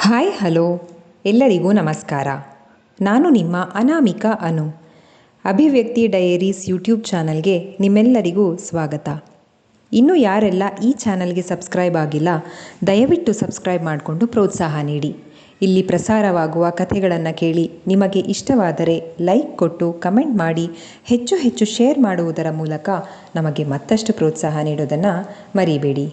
Hi hello ಎಲ್ಲರಿಗೂ ನಮಸ್ಕಾರ. ನಾನು ನಿಮ್ಮ ಅನಾಮಿಕಾ ಅನು. ಅಭಿವ್ಯಕ್ತಿ ಡಯರೀಸ್ ಯೂಟ್ಯೂಬ್ ಚಾನಲ್ಗೆ ನಿಮ್ಮೆಲ್ಲರಿಗೂ ಸ್ವಾಗತ. ಇನ್ನೂ ಯಾರೆಲ್ಲ ಈ ಚಾನಲ್ಗೆ ಸಬ್ಸ್ಕ್ರೈಬ್ ಆಗಿಲ್ಲ, ದಯವಿಟ್ಟು ಸಬ್ಸ್ಕ್ರೈಬ್ ಮಾಡಿಕೊಂಡು ಪ್ರೋತ್ಸಾಹ ನೀಡಿ. ಇಲ್ಲಿ ಪ್ರಸಾರವಾಗುವ ಕಥೆಗಳನ್ನು ಕೇಳಿ ನಿಮಗೆ ಇಷ್ಟವಾದರೆ ಲೈಕ್ ಕೊಟ್ಟು ಕಮೆಂಟ್ ಮಾಡಿ ಹೆಚ್ಚು ಹೆಚ್ಚು ಶೇರ್ ಮಾಡುವುದರ ಮೂಲಕ ನಮಗೆ ಮತ್ತಷ್ಟು ಪ್ರೋತ್ಸಾಹ ನೀಡೋದನ್ನು ಮರಿಬೇಡಿ.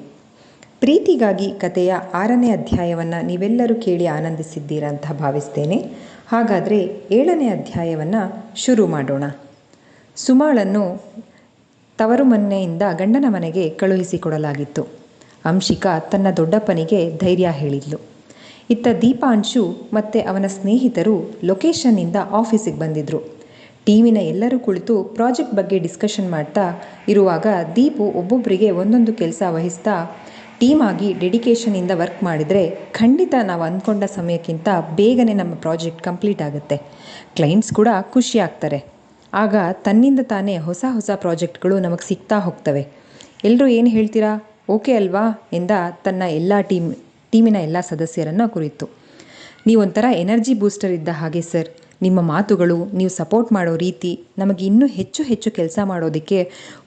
ಪ್ರೀತಿಗಾಗಿ ಕಥೆಯ 6ನೇ ಅಧ್ಯಾಯವನ್ನು ನೀವೆಲ್ಲರೂ ಕೇಳಿ ಆನಂದಿಸಿದ್ದೀರಂತ ಭಾವಿಸ್ತೇನೆ. ಹಾಗಾದರೆ 7ನೇ ಅಧ್ಯಾಯವನ್ನು ಶುರು ಮಾಡೋಣ. ಸುಮಾಳನ್ನು ತವರು ಮನೆಯಿಂದ ಗಂಡನ ಮನೆಗೆ ಕಳುಹಿಸಿಕೊಡಲಾಗಿತ್ತು. ಅಂಶಿಕಾ ತನ್ನ ದೊಡ್ಡಪ್ಪನಿಗೆ ಧೈರ್ಯ ಹೇಳಿದ್ಲು. ಇತ್ತ ದೀಪಾಂಶು ಮತ್ತು ಅವನ ಸ್ನೇಹಿತರು ಲೊಕೇಶನ್ನಿಂದ ಆಫೀಸಿಗೆ ಬಂದಿದ್ದರು. ಟೀಮಿನ ಎಲ್ಲರೂ ಕುಳಿತು ಪ್ರಾಜೆಕ್ಟ್ ಬಗ್ಗೆ ಡಿಸ್ಕಷನ್ ಮಾಡ್ತಾ ಇರುವಾಗ ದೀಪು ಒಬ್ಬೊಬ್ಬರಿಗೆ ಒಂದೊಂದು ಕೆಲಸ ವಹಿಸ್ತಾ, ಟೀಮ್ ಆಗಿ ಡೆಡಿಕೇಶನಿಂದ ವರ್ಕ್ ಮಾಡಿದರೆ ಖಂಡಿತ ನಾವು ಅಂದ್ಕೊಂಡ ಸಮಯಕ್ಕಿಂತ ಬೇಗನೆ ನಮ್ಮ ಪ್ರಾಜೆಕ್ಟ್ ಕಂಪ್ಲೀಟ್ ಆಗುತ್ತೆ. ಕ್ಲೈಂಟ್ಸ್ ಕೂಡ ಖುಷಿ ಆಗ್ತಾರೆ. ಆಗ ತನ್ನಿಂದ ತಾನೇ ಹೊಸ ಹೊಸ ಪ್ರಾಜೆಕ್ಟ್ಗಳು ನಮಗೆ ಸಿಗ್ತಾ ಹೋಗ್ತವೆ. ಎಲ್ಲರೂ ಏನು ಹೇಳ್ತೀರಾ, ಓಕೆ ಅಲ್ವಾ ಎಂದ ತನ್ನ ಎಲ್ಲ ಟೀಮಿನ ಎಲ್ಲ ಸದಸ್ಯರನ್ನು ಕುರಿತು. ನೀವೊಂಥರ ಎನರ್ಜಿ ಬೂಸ್ಟರ್ ಇದ್ದ ಹಾಗೆ ಸರ್. ನಿಮ್ಮ ಮಾತುಗಳು, ನೀವು ಸಪೋರ್ಟ್ ಮಾಡೋ ರೀತಿ ನಮಗೆ ಇನ್ನೂ ಹೆಚ್ಚು ಹೆಚ್ಚು ಕೆಲಸ ಮಾಡೋದಕ್ಕೆ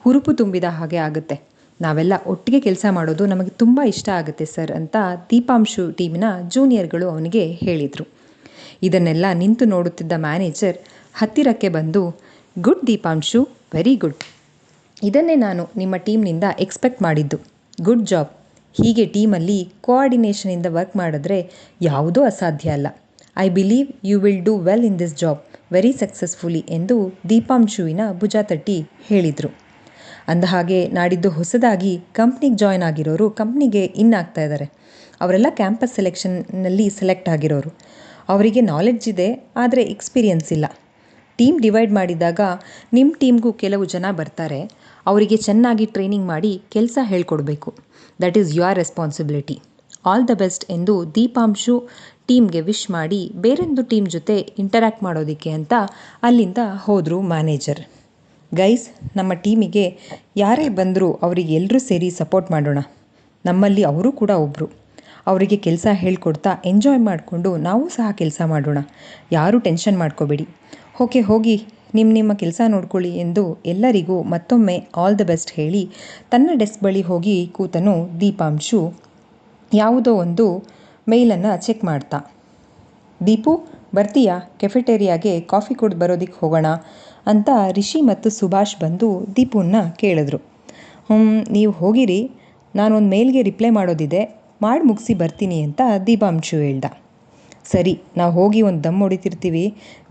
ಹುರುಪು ತುಂಬಿದ ಹಾಗೆ ಆಗುತ್ತೆ. ನಾವೆಲ್ಲ ಒಟ್ಟಿಗೆ ಕೆಲಸ ಮಾಡೋದು ನಮಗೆ ತುಂಬ ಇಷ್ಟ ಆಗುತ್ತೆ ಸರ್ ಅಂತ ದೀಪಾಂಶು ಟೀಮಿನ ಜೂನಿಯರ್ಗಳು ಅವನಿಗೆ ಹೇಳಿದರು. ಇದನ್ನೆಲ್ಲ ನಿಂತು ನೋಡುತ್ತಿದ್ದ ಮ್ಯಾನೇಜರ್ ಹತ್ತಿರಕ್ಕೆ ಬಂದು, ಗುಡ್ ದೀಪಾಂಶು, ವೆರಿ ಗುಡ್. ಇದನ್ನೇ ನಾನು ನಿಮ್ಮ ಟೀಮ್ನಿಂದ ಎಕ್ಸ್ಪೆಕ್ಟ್ ಮಾಡಿದ್ದು. Good job. ಹೀಗೆ ಟೀಮಲ್ಲಿ ಕೋಆರ್ಡಿನೇಷನಿಂದ ವರ್ಕ್ ಮಾಡಿದ್ರೆ ಯಾವುದೂ ಅಸಾಧ್ಯ ಅಲ್ಲ. I believe you will do well in this job very successfully ಎಂದು ದೀಪಾಂಶುವಿನ ಭುಜ ತಟ್ಟಿ ಹೇಳಿದರು. ಅಂದಹಾಗೆ ನಾಡಿದ್ದು ಹೊಸದಾಗಿ ಕಂಪ್ನಿಗೆ ಜಾಯ್ನ್ ಆಗಿರೋರು ಕಂಪ್ನಿಗೆ ಇನ್ ಆಗ್ತಾ ಇದ್ದಾರೆ. ಅವರೆಲ್ಲ ಕ್ಯಾಂಪಸ್ ಸೆಲೆಕ್ಷನ್ನಲ್ಲಿ ಸೆಲೆಕ್ಟ್ ಆಗಿರೋರು. ಅವರಿಗೆ ನಾಲೆಡ್ಜ್ ಇದೆ, ಆದರೆ ಎಕ್ಸ್ಪೀರಿಯನ್ಸ್ ಇಲ್ಲ. ಟೀಮ್ ಡಿವೈಡ್ ಮಾಡಿದಾಗ ನಿಮ್ಮ ಟೀಮ್ಗೂ ಕೆಲವು ಜನ ಬರ್ತಾರೆ. ಅವರಿಗೆ ಚೆನ್ನಾಗಿ ಟ್ರೈನಿಂಗ್ ಮಾಡಿ ಕೆಲಸ ಹೇಳ್ಕೊಡ್ಬೇಕು. That is your responsibility. All the best ಎಂದು ದೀಪಾಂಶು ಟೀಮ್ಗೆ ವಿಶ್ ಮಾಡಿ ಬೇರೊಂದು ಟೀಮ್ ಜೊತೆ ಇಂಟರ್ಯಾಕ್ಟ್ ಮಾಡೋದಕ್ಕೆ ಅಂತ ಅಲ್ಲಿಂದ ಹೋದರು ಮ್ಯಾನೇಜರ್. ಗೈಸ್, ನಮ್ಮ ಟೀಮಿಗೆ ಯಾರೇ ಬಂದರೂ ಅವರಿಗೆ ಎಲ್ಲರೂ ಸೇರಿ ಸಪೋರ್ಟ್ ಮಾಡೋಣ. ನಮ್ಮಲ್ಲಿ ಅವರು ಕೂಡ ಒಬ್ಬರು. ಅವರಿಗೆ ಕೆಲಸ ಹೇಳ್ಕೊಡ್ತಾ ಎಂಜಾಯ್ ಮಾಡಿಕೊಂಡು ನಾವು ಸಹ ಕೆಲಸ ಮಾಡೋಣ. ಯಾರೂ ಟೆನ್ಷನ್ ಮಾಡ್ಕೋಬೇಡಿ. ಓಕೆ, ಹೋಗಿ ನಿಮ್ಮ ಕೆಲಸ ನೋಡ್ಕೊಳ್ಳಿ ಎಂದು ಎಲ್ಲರಿಗೂ ಮತ್ತೊಮ್ಮೆ ಆಲ್ ದ ಬೆಸ್ಟ್ ಹೇಳಿ ತನ್ನ ಡೆಸ್ಕ್ ಬಳಿ ಹೋಗಿ ಕೂತನು ದೀಪಾಂಶು. ಯಾವುದೋ ಒಂದು ಮೇಲನ್ನು ಚೆಕ್ ಮಾಡ್ತಾ, ದೀಪು ಬರ್ತೀಯಾ, ಕೆಫೆಟೇರಿಯಾಗೆ ಕಾಫಿ ಕುಡ್ದು ಬರೋದಕ್ಕೆ ಹೋಗೋಣ ಅಂತ ರಿಷಿ ಮತ್ತು ಸುಭಾಷ್ ಬಂದು ದೀಪುನ್ನ ಕೇಳಿದ್ರು. ನೀವು ಹೋಗಿರಿ, ನಾನೊಂದು ಮೇಲ್ಗೆ ರಿಪ್ಲೈ ಮಾಡೋದಿದೆ, ಮಾಡಿ ಮುಗಿಸಿ ಬರ್ತೀನಿ ಅಂತ ದೀಪಾಂಶು ಹೇಳ್ದ. ಸರಿ, ನಾವು ಹೋಗಿ ಒಂದು ದಮ್ ಹೊಡಿತಿರ್ತೀವಿ,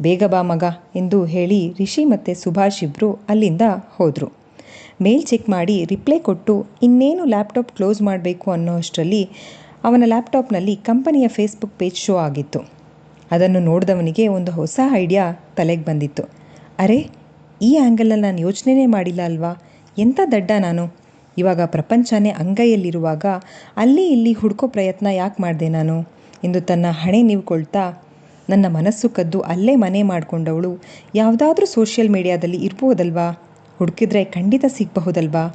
ಬೇಗ ಬಾ ಮಗ ಎಂದು ಹೇಳಿ ರಿಷಿ ಮತ್ತು ಸುಭಾಷ್ ಇಬ್ಬರು ಅಲ್ಲಿಂದ ಹೋದರು. ಮೇಲ್ ಚೆಕ್ ಮಾಡಿ ರಿಪ್ಲೈ ಕೊಟ್ಟು ಇನ್ನೇನು ಲ್ಯಾಪ್ಟಾಪ್ ಕ್ಲೋಸ್ ಮಾಡಬೇಕು ಅನ್ನೋ ಅಷ್ಟರಲ್ಲಿ ಅವನ ಲ್ಯಾಪ್ಟಾಪ್ನಲ್ಲಿ ಕಂಪನಿಯ ಫೇಸ್ಬುಕ್ ಪೇಜ್ ಶೋ ಆಗಿತ್ತು. ಅದನ್ನು ನೋಡಿದವನಿಗೆ ಒಂದು ಹೊಸ ಐಡಿಯಾ ತಲೆಗೆ ಬಂದಿತ್ತು. ಅರೆ, ಈ ಆ್ಯಂಗಲಲ್ಲಿ ನಾನು ಯೋಚನೆನೇ ಮಾಡಿಲ್ಲ ಅಲ್ವಾ, ಎಂಥ ದಡ್ಡ ನಾನು. ಇವಾಗ ಪ್ರಪಂಚನೇ ಅಂಗೈಯಲ್ಲಿರುವಾಗ ಅಲ್ಲಿ ಇಲ್ಲಿ ಹುಡ್ಕೋ ಪ್ರಯತ್ನ ಯಾಕೆ ಮಾಡಿದೆ ನಾನು ಎಂದು ತನ್ನ ಹಣೆ ನೀವ್ಕೊಳ್ತಾ, ನನ್ನ ಮನಸ್ಸು ಕದ್ದು ಅಲ್ಲೇ ಮನೆ ಮಾಡಿಕೊಂಡವಳು ಯಾವುದಾದ್ರೂ ಸೋಷಿಯಲ್ ಮೀಡಿಯಾದಲ್ಲಿ ಇರ್ಬೋದಲ್ವಾ, ಹುಡುಕಿದ್ರೆ ಖಂಡಿತ ಸಿಗಬಹುದಲ್ವಾ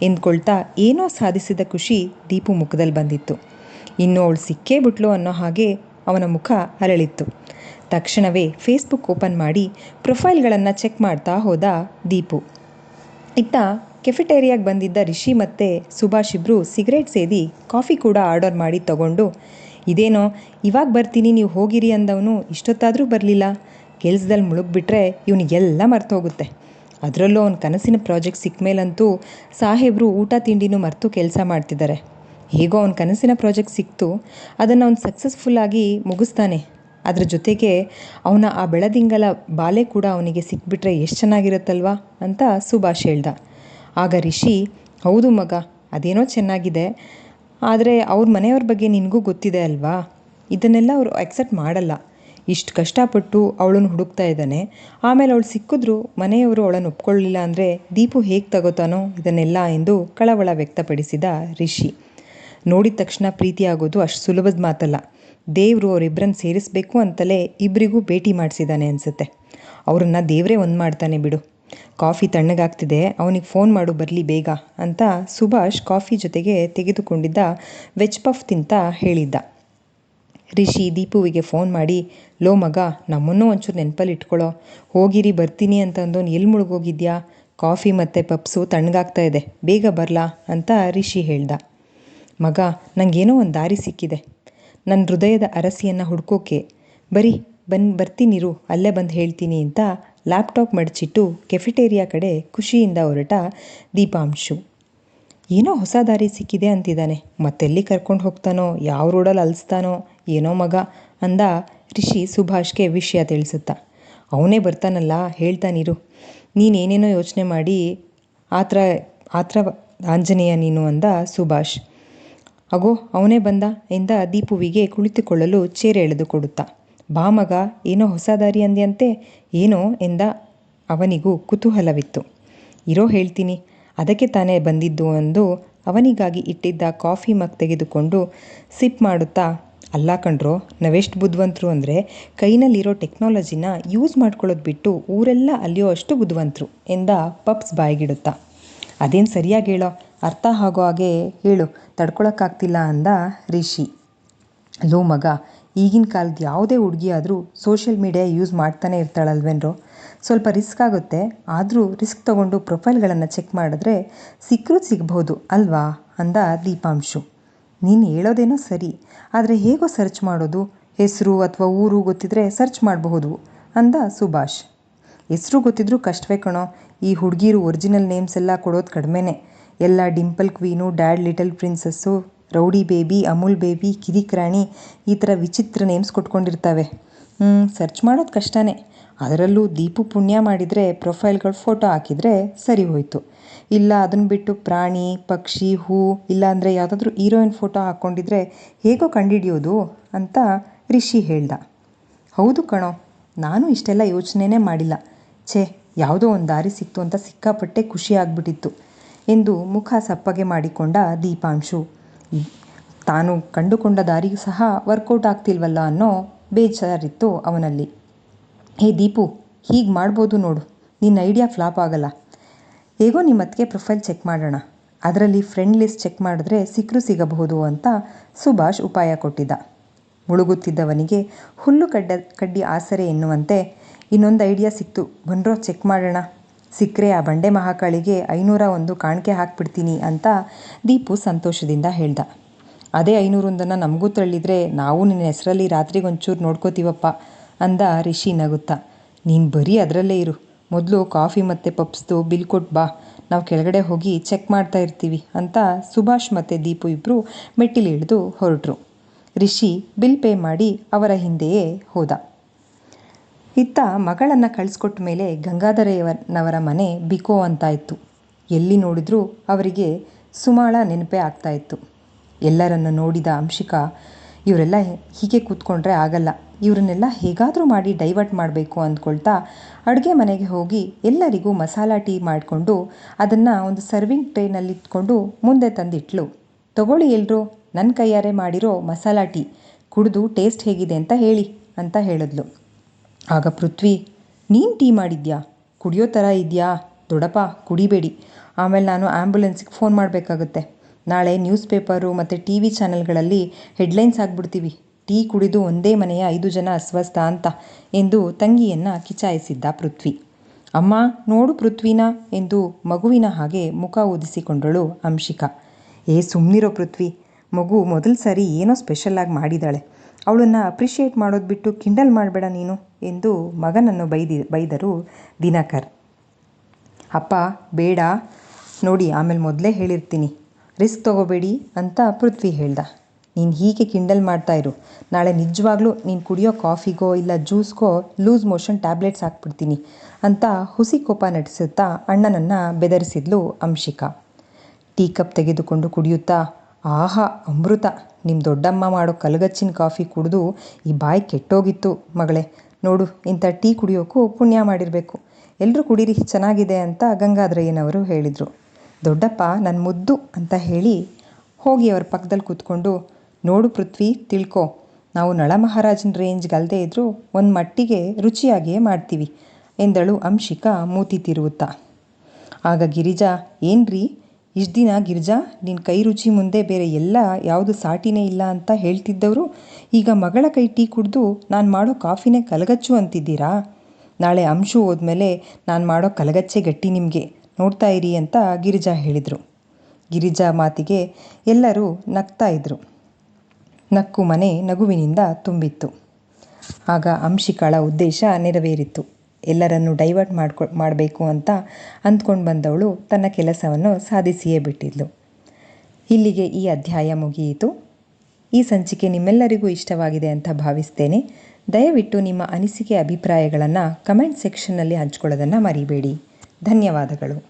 ಎಂದ್ಕೊಳ್ತಾ ಏನೋ ಸಾಧಿಸಿದ ಖುಷಿ ದೀಪು ಮುಖದಲ್ಲಿ ಬಂದಿತ್ತು. ಇನ್ನು ಅವಳು ಸಿಕ್ಕೇ ಬಿಟ್ಲು ಅನ್ನೋ ಹಾಗೆ ಅವನ ಮುಖ ಅರಳಿತ್ತು. ತಕ್ಷಣವೇ ಫೇಸ್ಬುಕ್ ಓಪನ್ ಮಾಡಿ ಪ್ರೊಫೈಲ್ಗಳನ್ನು ಚೆಕ್ ಮಾಡ್ತಾ ಹೋದ ದೀಪು. ಇತ್ತ ಕೆಫೆಟೇರಿಯಾಗೆ ಬಂದಿದ್ದ ರಿಷಿ ಮತ್ತು ಸುಭಾಷ್ ಇಬ್ಬರು ಸಿಗರೇಟ್ ಸೇದಿ ಕಾಫಿ ಕೂಡ ಆರ್ಡರ್ ಮಾಡಿ ತಗೊಂಡು, ಇದೇನೋ ಇವಾಗ ಬರ್ತೀನಿ ನೀವು ಹೋಗಿರಿ ಅಂದವನು ಇಷ್ಟೊತ್ತಾದರೂ ಬರಲಿಲ್ಲ, ಕೆಲಸದಲ್ಲಿ ಮುಳುಗ್ಬಿಟ್ರೆ ಇವನಿಗೆಲ್ಲ ಮರ್ತೋಗುತ್ತೆ. ಅದರಲ್ಲೂ ಅವನ ಕನಸಿನ ಪ್ರಾಜೆಕ್ಟ್ ಸಿಕ್ಕ ಮೇಲಂತೂ ಸಾಹೇಬರು ಊಟ ತಿಂಡಿನೂ ಮರೆತು ಕೆಲಸ ಮಾಡ್ತಿದ್ದಾರೆ. ಹೇಗೋ ಅವನ ಕನಸಿನ ಪ್ರಾಜೆಕ್ಟ್ ಸಿಕ್ತು, ಅದನ್ನು ಅವನು ಸಕ್ಸಸ್ಫುಲ್ಲಾಗಿ ಮುಗಿಸ್ತಾನೆ. ಅದರ ಜೊತೆಗೆ ಅವನ ಆ ಬೆಳದಿಂಗಲ ಬಾಲೆ ಕೂಡ ಅವನಿಗೆ ಸಿಕ್ಬಿಟ್ರೆ ಎಷ್ಟು ಚೆನ್ನಾಗಿರುತ್ತಲ್ವಾ ಅಂತ ಸುಭಾಷ್ ಹೇಳ್ದ. ಆಗ ರಿಷಿ, ಹೌದು ಮಗ, ಅದೇನೋ ಚೆನ್ನಾಗಿದೆ, ಆದರೆ ಅವ್ರ ಮನೆಯವ್ರ ಬಗ್ಗೆ ನಿನಗೂ ಗೊತ್ತಿದೆ ಅಲ್ವಾ, ಇದನ್ನೆಲ್ಲ ಅವರು ಅಕ್ಸೆಪ್ಟ್ ಮಾಡಲ್ಲ. ಇಷ್ಟು ಕಷ್ಟಪಟ್ಟು ಅವಳನ್ನು ಹುಡುಕ್ತಾ ಇದ್ದಾನೆ, ಆಮೇಲೆ ಅವಳು ಸಿಕ್ಕಿದ್ರು ಮನೆಯವರು ಅವಳನ್ನು ಒಪ್ಕೊಳ್ಳಿಲ್ಲ ಅಂದರೆ ದೀಪು ಹೇಗೆ ತಗೋತಾನೋ ಇದನ್ನೆಲ್ಲ ಎಂದು ಕಳವಳ ವ್ಯಕ್ತಪಡಿಸಿದ ರಿಷಿ. ನೋಡಿದ ತಕ್ಷಣ ಪ್ರೀತಿ ಆಗೋದು ಅಷ್ಟು ಸುಲಭದ ಮಾತಲ್ಲ. ದೇವರು ಅವರಿಬ್ಬರನ್ನು ಸೇರಿಸಬೇಕು ಅಂತಲೇ ಇಬ್ಬರಿಗೂ ಭೇಟಿ ಮಾಡಿಸಿದ್ದಾನೆ ಅನಿಸುತ್ತೆ. ಅವರನ್ನು ದೇವರೇ ಒಂದು ಮಾಡ್ತಾನೆ ಬಿಡು. ಕಾಫಿ ತಣ್ಣಗಾಗ್ತಿದೆ, ಅವನಿಗೆ ಫೋನ್ ಮಾಡು ಬರಲಿ ಬೇಗ ಅಂತ ಸುಭಾಷ್ ಕಾಫಿ ಜೊತೆಗೆ ತೆಗೆದುಕೊಂಡಿದ್ದ ವೆಜ್ ಪಫ್ ತಿಂತ ಹೇಳಿದ್ದ. ರಿಷಿ ದೀಪುವಿಗೆ ಫೋನ್ ಮಾಡಿ, ಲೋ ಮಗ, ನಮ್ಮನ್ನೂ ಒಂಚೂರು ನೆನಪಲ್ಲಿ ಇಟ್ಕೊಳ್ಳೋ, ಹೋಗಿರಿ ಬರ್ತೀನಿ ಅಂತಂದೋನು ಎಲ್ಲಿ ಮುಳುಗೋಗಿದ್ಯಾ, ಕಾಫಿ ಮತ್ತು ಪಪ್ಸು ತಣ್ಣಗಾಗ್ತಾ ಇದೆ, ಬೇಗ ಬರಲಾ ಅಂತ ರಿಷಿ ಹೇಳ್ದ. ಮಗ, ನನಗೇನೋ ಒಂದು ದಾರಿ ಸಿಕ್ಕಿದೆ, ನನ್ನ ಹೃದಯದ ಅರಸಿಯನ್ನು ಹುಡ್ಕೋಕೆ. ಬರ್ತೀನಿರು, ಅಲ್ಲೇ ಬಂದು ಹೇಳ್ತೀನಿ ಅಂತ ಲ್ಯಾಪ್ಟಾಪ್ ಮಡಚಿಟ್ಟು ಕೆಫಿಟೇರಿಯಾ ಕಡೆ ಖುಷಿಯಿಂದ ಹೊರಟ ದೀಪಾಂಶು. ಏನೋ ಹೊಸ ದಾರಿ ಸಿಕ್ಕಿದೆ ಅಂತಿದ್ದಾನೆ, ಮತ್ತೆಲ್ಲಿ ಕರ್ಕೊಂಡು ಹೋಗ್ತಾನೋ, ಯಾವ ರೋಡಲ್ಲಿ ಅಲಿಸ್ತಾನೋ ಏನೋ ಮಗ ಅಂದ ರಿಷಿ ಸುಭಾಷ್ಗೆ ವಿಷಯ ತಿಳಿಸುತ್ತಾ. ಅವನೇ ಬರ್ತಾನಲ್ಲ, ಹೇಳ್ತಾನಿರು, ನೀನೇನೇನೋ ಯೋಚನೆ ಮಾಡಿ ಆತ್ರ ಆಂಜನೇಯ ನೀನು ಅಂದ ಸುಭಾಷ್. ಅಗೋ ಅವನೇ ಬಂದ ಎಂದ ದೀಪುವಿಗೆ ಕುಳಿತುಕೊಳ್ಳಲು ಚೇರ್ ಎಳೆದು ಕೊಡುತ್ತಾ. ಬಾ ಮಗ, ಏನೋ ಹೊಸ ದಾರಿ ಅಂದ್ಯಂತೆ, ಏನೋ ಎಂದ ಅವನಿಗೂ ಕುತೂಹಲವಿತ್ತು. ಇರೋ ಹೇಳ್ತೀನಿ, ಅದಕ್ಕೆ ತಾನೇ ಬಂದಿದ್ದು ಅಂದು ಅವನಿಗಾಗಿ ಇಟ್ಟಿದ್ದ ಕಾಫಿ ಮಗ್ ತೆಗೆದುಕೊಂಡು ಸಿಪ್ ಮಾಡುತ್ತಾ, ಅಲ್ಲ ಕಣ್ರೋ, ನಾವೆಷ್ಟು ಬುದ್ಧಿವಂತರು ಅಂದರೆ ಕೈನಲ್ಲಿರೋ ಟೆಕ್ನಾಲಜಿನ ಯೂಸ್ ಮಾಡ್ಕೊಳ್ಳೋದು ಬಿಟ್ಟು ಊರೆಲ್ಲ ಅಲ್ಲಿಯೋ ಅಷ್ಟು ಬುದ್ಧಿವಂತರು ಎಂದ ಪಪ್ಸ್ ಬಾಯಿಗಿಡುತ್ತಾ. ಅದೇನು ಸರಿಯಾಗಿ ಹೇಳೋ, ಅರ್ಥ ಆಗೋ ಹಾಗೆ ಹೇಳು, ತಡ್ಕೊಳಕ್ಕಾಗ್ತಿಲ್ಲ ಅಂದ ರಿಷಿ. ಲೋ ಮಗ, ಈಗಿನ ಕಾಲದ ಯಾವುದೇ ಹುಡುಗಿ ಆದರೂ ಸೋಷಿಯಲ್ ಮೀಡಿಯಾ ಯೂಸ್ ಮಾಡ್ತಾನೆ ಇರ್ತಾಳಲ್ವೇನ್ರೋ, ಸ್ವಲ್ಪ ರಿಸ್ಕ್ ಆಗುತ್ತೆ, ಆದರೂ ರಿಸ್ಕ್ ತೊಗೊಂಡು ಪ್ರೊಫೈಲ್ಗಳನ್ನು ಚೆಕ್ ಮಾಡಿದ್ರೆ ಸಿಗ್ಬೋದು ಅಲ್ವಾ ಅಂದ ದೀಪಾಂಶು. ನೀನು ಹೇಳೋದೇನೋ ಸರಿ, ಆದರೆ ಹೇಗೋ ಸರ್ಚ್ ಮಾಡೋದು, ಹೆಸರು ಅಥವಾ ಊರು ಗೊತ್ತಿದ್ರೆ ಸರ್ಚ್ ಮಾಡಬಹುದು ಅಂದ ಸುಭಾಷ್. ಹೆಸರು ಗೊತ್ತಿದ್ರೂ ಕಷ್ಟವೇ ಕಣೋ, ಈ ಹುಡುಗಿರು ಒರಿಜಿನಲ್ ನೇಮ್ಸ್ ಎಲ್ಲ ಕೊಡೋದು ಕಡಿಮೆನೇ, ಎಲ್ಲ dimple queen, dad little princess, rowdy baby, Amul baby, ಕಿರಿಕ್ ರಾಣಿ, ಈ ಥರ ವಿಚಿತ್ರ ನೇಮ್ಸ್ ಕೊಟ್ಕೊಂಡಿರ್ತವೆ. ಸರ್ಚ್ ಮಾಡೋದು ಕಷ್ಟನೇ, ಅದರಲ್ಲೂ ದೀಪು ಪುಣ್ಯ ಮಾಡಿದರೆ ಪ್ರೊಫೈಲ್ಗಳು ಫೋಟೋ ಹಾಕಿದರೆ ಸರಿ ಹೋಯಿತು, ಇಲ್ಲ ಅದನ್ನು ಬಿಟ್ಟು ಪ್ರಾಣಿ, ಪಕ್ಷಿ, ಹೂ, ಇಲ್ಲಾಂದರೆ ಯಾವುದಾದ್ರೂ ಹೀರೋಯಿನ್ ಫೋಟೋ ಹಾಕ್ಕೊಂಡಿದ್ರೆ ಹೇಗೋ ಕಂಡುಹಿಡಿಯೋದು ಅಂತ ರಿಷಿ ಹೇಳ್ದ. ಹೌದು ಕಣೋ, ನಾನು ಇಷ್ಟೆಲ್ಲ ಯೋಚನೆನೇ ಮಾಡಿಲ್ಲ, ಯಾವುದೋ ಒಂದು ದಾರಿ ಸಿಕ್ತು ಅಂತ ಸಿಕ್ಕಾಪಟ್ಟೆ ಖುಷಿ ಆಗ್ಬಿಟ್ಟಿತ್ತು ಎಂದು ಮುಖ ಸಪ್ಪಗೆ ಮಾಡಿಕೊಂಡ ದೀಪಾಂಶು. ತಾನು ಕಂಡುಕೊಂಡ ದಾರಿಯೂ ಸಹ ವರ್ಕೌಟ್ ಆಗ್ತಿಲ್ವಲ್ಲ ಅನ್ನೋ ಬೇಜಾರಿತ್ತು ಅವನಲ್ಲಿ. ಹೇ ದೀಪು, ಹೀಗೆ ಮಾಡ್ಬೋದು ನೋಡು, ನಿನ್ನ ಐಡಿಯಾ ಫ್ಲಾಪ್ ಆಗಲ್ಲ. ಹೇಗೋ ನಿಮ್ಮ ಅತ್ತಿಗೆ ಪ್ರೊಫೈಲ್ ಚೆಕ್ ಮಾಡೋಣ, ಅದರಲ್ಲಿ ಫ್ರೆಂಡ್ ಲಿಸ್ಟ್ ಚೆಕ್ ಮಾಡಿದ್ರೆ ಸಿಗಬಹುದು ಅಂತ ಸುಭಾಷ್ ಉಪಾಯ ಕೊಟ್ಟಿದ್ದ. ಮುಳುಗುತ್ತಿದ್ದವನಿಗೆ ಹುಲ್ಲು ಕಡ್ಡಿ ಆಸರೆ ಎನ್ನುವಂತೆ ಇನ್ನೊಂದು ಐಡಿಯಾ ಸಿಕ್ತು, ಬನ್ರೋ ಚೆಕ್ ಮಾಡೋಣ, ಸಿಕ್ಕರೆ ಆ ಬಂಡೆ ಮಹಾಕಾಳಿಗೆ 501 ಕಾಣಿಕೆ ಹಾಕ್ಬಿಡ್ತೀನಿ ಅಂತ ದೀಪು ಸಂತೋಷದಿಂದ ಹೇಳ್ದ. ಅದೇ 501 ನಮಗೂ ತಳ್ಳಿದ್ರೆ ನಾವು ನಿನ್ನ ಹೆಸರಲ್ಲಿ ರಾತ್ರಿಗೊಂಚೂರು ನೋಡ್ಕೋತೀವಪ್ಪ ಅಂದ ರಿಷಿ ನಗುತ್ತಾ. ನೀನು ಬರೀ ಅದರಲ್ಲೇ ಇರು, ಮೊದಲು ಕಾಫಿ ಮತ್ತು ಪಪ್ಸ್ದು ಬಿಲ್ ಕೊಟ್ಟು ಬಾ, ನಾವು ಕೆಳಗಡೆ ಹೋಗಿ ಚೆಕ್ ಮಾಡ್ತಾ ಇರ್ತೀವಿ ಅಂತ ಸುಭಾಷ್ ಮತ್ತು ದೀಪು ಇಬ್ಬರು ಮೆಟ್ಟಿಲಿಳಿದು ಹೊರಟರು. ರಿಷಿ ಬಿಲ್ ಪೇ ಮಾಡಿ ಅವರ ಹಿಂದೆಯೇ ಹೋದ. ಇತ್ತ ಮಗಳನ್ನು ಕಳಿಸ್ಕೊಟ್ಟ ಮೇಲೆ ಗಂಗಾಧರಯ್ಯನವರ ಮನೆ ಬಿಕೋ ಅಂತಾಯಿತು. ಎಲ್ಲಿ ನೋಡಿದ್ರೂ ಅವರಿಗೆ ಸುಮಾಳ ನೆನಪೇ ಆಗ್ತಾಯಿತ್ತು. ಎಲ್ಲರನ್ನು ನೋಡಿದ ಅಂಶಿಕಾ, ಇವರೆಲ್ಲ ಹೀಗೆ ಕೂತ್ಕೊಂಡ್ರೆ ಆಗಲ್ಲ, ಇವರನ್ನೆಲ್ಲ ಹೇಗಾದರೂ ಮಾಡಿ ಡೈವರ್ಟ್ ಮಾಡಬೇಕು ಅಂದ್ಕೊಳ್ತಾ ಅಡುಗೆ ಮನೆಗೆ ಹೋಗಿ ಎಲ್ಲರಿಗೂ ಮಸಾಲ ಟೀ ಮಾಡಿಕೊಂಡು ಅದನ್ನು ಒಂದು ಸರ್ವಿಂಗ್ ಟ್ರೇನಲ್ಲಿ ಇಟ್ಕೊಂಡು ಮುಂದೆ ತಂದಿಟ್ಲು. ತಗೊಳ್ಳಿ ಎಲ್ಲರೂ, ನನ್ನ ಕೈಯಾರೆ ಮಾಡಿರೋ ಮಸಾಲ ಟೀ, ಕುಡಿದು ಟೇಸ್ಟ್ ಹೇಗಿದೆ ಅಂತ ಹೇಳಿ ಅಂತ ಹೇಳಿದ್ಲು. ಆಗ ಪೃಥ್ವಿ, ನೀನು ಟೀ ಮಾಡಿದ್ಯಾ, ಕುಡಿಯೋ ಥರ ಇದೆಯಾ, ದೊಡ್ಡಪ್ಪ ಕುಡಿಬೇಡಿ, ಆಮೇಲೆ ನಾನು ಆ್ಯಂಬುಲೆನ್ಸಿಗೆ ಫೋನ್ ಮಾಡಬೇಕಾಗುತ್ತೆ, ನಾಳೆ ನ್ಯೂಸ್ ಪೇಪರು ಮತ್ತು TV ಚಾನೆಲ್ಗಳಲ್ಲಿ ಹೆಡ್ಲೈನ್ಸ್ ಆಗಿಬಿಡ್ತೀವಿ, ಟೀ ಕುಡಿದು ಒಂದೇ ಮನೆಯ 5 ಜನ ಅಸ್ವಸ್ಥ ಅಂತ ಎಂದು ತಂಗಿಯನ್ನು ಕಿಚಾಯಿಸಿದ್ದ ಪೃಥ್ವಿ. ಅಮ್ಮ ನೋಡು ಪೃಥ್ವಿನ ಎಂದು ಮಗುವಿನ ಹಾಗೆ ಮುಖ ಊದಿಸಿಕೊಂಡಳು ಅಂಶಿಕಾ. ಸುಮ್ಮನಿರೋ ಪೃಥ್ವಿ, ಮಗು ಮೊದಲು ಸಾರಿ ಏನೋ ಸ್ಪೆಷಲಾಗಿ ಮಾಡಿದ್ದಾಳೆ, ಅವಳನ್ನು ಅಪ್ರಿಷಿಯೇಟ್ ಮಾಡೋದು ಬಿಟ್ಟು ಕಿಂಡಲ್ ಮಾಡಬೇಡ ನೀನು ಎಂದು ಮಗನನ್ನು ಬೈದರು ದಿನಕರ್. ಅಪ್ಪ ಬೇಡ ನೋಡಿ, ಆಮೇಲೆ ಮೊದಲೇ ಹೇಳಿರ್ತೀನಿ, ರಿಸ್ಕ್ ತೊಗೋಬೇಡಿ ಅಂತ ಪೃಥ್ವಿ ಹೇಳ್ದ. ನೀನು ಹೀಗೆ ಕಿಂಡಲ್ ಮಾಡ್ತಾಯಿರು, ನಾಳೆ ನಿಜವಾಗ್ಲೂ ನೀನು ಕುಡಿಯೋ ಕಾಫಿಗೋ ಇಲ್ಲ ಜ್ಯೂಸ್ಗೋ ಲೂಸ್ ಮೋಷನ್ ಟ್ಯಾಬ್ಲೆಟ್ಸ್ ಹಾಕ್ಬಿಡ್ತೀನಿ ಅಂತ ಹುಸಿ ಕೋಪ ನಟಿಸುತ್ತಾ ಅಣ್ಣನನ್ನು ಬೆದರಿಸಿದ್ಲು ಅಂಶಿಕಾ. ಟೀ ಕಪ್ ತೆಗೆದುಕೊಂಡು ಕುಡಿಯುತ್ತಾ, ಆಹಾ ಅಮೃತ, ನಿಮ್ಮ ದೊಡ್ಡಮ್ಮ ಮಾಡೋ ಕಲಗಚ್ಚಿನ ಕಾಫಿ ಕುಡಿದು ಈ ಬಾಯಿ ಕೆಟ್ಟೋಗಿತ್ತು ಮಗಳೇ, ನೋಡು ಇಂಥ ಟೀ ಕುಡಿಯೋಕ್ಕೂ ಪುಣ್ಯ ಮಾಡಿರಬೇಕು, ಎಲ್ಲರೂ ಕುಡೀರಿ ಚೆನ್ನಾಗಿದೆ ಅಂತ ಗಂಗಾಧರಯ್ಯನವರು ಹೇಳಿದರು. ದೊಡ್ಡಪ್ಪ ನನ್ನ ಮುದ್ದು ಅಂತ ಹೇಳಿ ಹೋಗಿ ಅವರ ಪಕ್ಕದಲ್ಲಿ ಕೂತ್ಕೊಂಡು, ನೋಡು ಪೃಥ್ವಿ ತಿಳ್ಕೊ, ನಾವು ನಳಮಹಾರಾಜನ ರೇಂಜ್ಗೆ ಅಲ್ಲದೆ ಇದ್ದರೂ ಒಂದು ಮಟ್ಟಿಗೆ ರುಚಿಯಾಗಿಯೇ ಮಾಡ್ತೀವಿ ಎಂದಳು ಅಂಶಿಕಾ ಮೂತಿ ತಿರುವುತ್ತಾ. ಆಗ ಗಿರಿಜಾ, ಏನ್ರಿ ಇಷ್ಟು ದಿನ ಗಿರಿಜಾ ನಿನ್ನ ಕೈ ರುಚಿ ಮುಂದೆ ಬೇರೆ ಎಲ್ಲ ಯಾವುದು ಸಾಟಿನೇ ಇಲ್ಲ ಅಂತ ಹೇಳ್ತಿದ್ದವರು ಈಗ ಮಗಳ ಕೈ ಟೀ ಕುಡಿದು ನಾನು ಮಾಡೋ ಕಾಫಿನೇ ಕಲಗಚ್ಚು ಅಂತಿದ್ದೀರಾ? ನಾಳೆ ಅಂಶು ಹೋದ್ಮೇಲೆ ನಾನು ಮಾಡೋ ಕಲಗಚ್ಚೆ ಗಟ್ಟಿ ನಿಮಗೆ, ನೋಡ್ತಾ ಇರಿ ಅಂತ ಗಿರಿಜಾ ಹೇಳಿದರು. ಗಿರಿಜಾ ಮಾತಿಗೆ ಎಲ್ಲರೂ ನಗ್ತಾ ಇದ್ದರು. ನಕ್ಕು ಮನೆ ನಗುವಿನಿಂದ ತುಂಬಿತ್ತು. ಆಗ ಅಂಶಿಕಾಳ ಉದ್ದೇಶ ನೆರವೇರಿತು. ಎಲ್ಲರನ್ನೂ ಡೈವರ್ಟ್ ಮಾಡಬೇಕು ಅಂತ ಅಂದ್ಕೊಂಡು ಬಂದವಳು ತನ್ನ ಕೆಲಸವನ್ನು ಸಾಧಿಸಿಯೇ ಬಿಟ್ಟಿದ್ಲು. ಇಲ್ಲಿಗೆ ಈ ಅಧ್ಯಾಯ ಮುಗಿಯಿತು. ಈ ಸಂಚಿಕೆ ನಿಮ್ಮೆಲ್ಲರಿಗೂ ಇಷ್ಟವಾಗಿದೆ ಅಂತ ಭಾವಿಸ್ತೇನೆ. ದಯವಿಟ್ಟು ನಿಮ್ಮ ಅನಿಸಿಕೆ ಅಭಿಪ್ರಾಯಗಳನ್ನು ಕಮೆಂಟ್ ಸೆಕ್ಷನ್ನಲ್ಲಿ ಹಂಚ್ಕೊಳ್ಳೋದನ್ನು ಮರಿಬೇಡಿ. ಧನ್ಯವಾದಗಳು.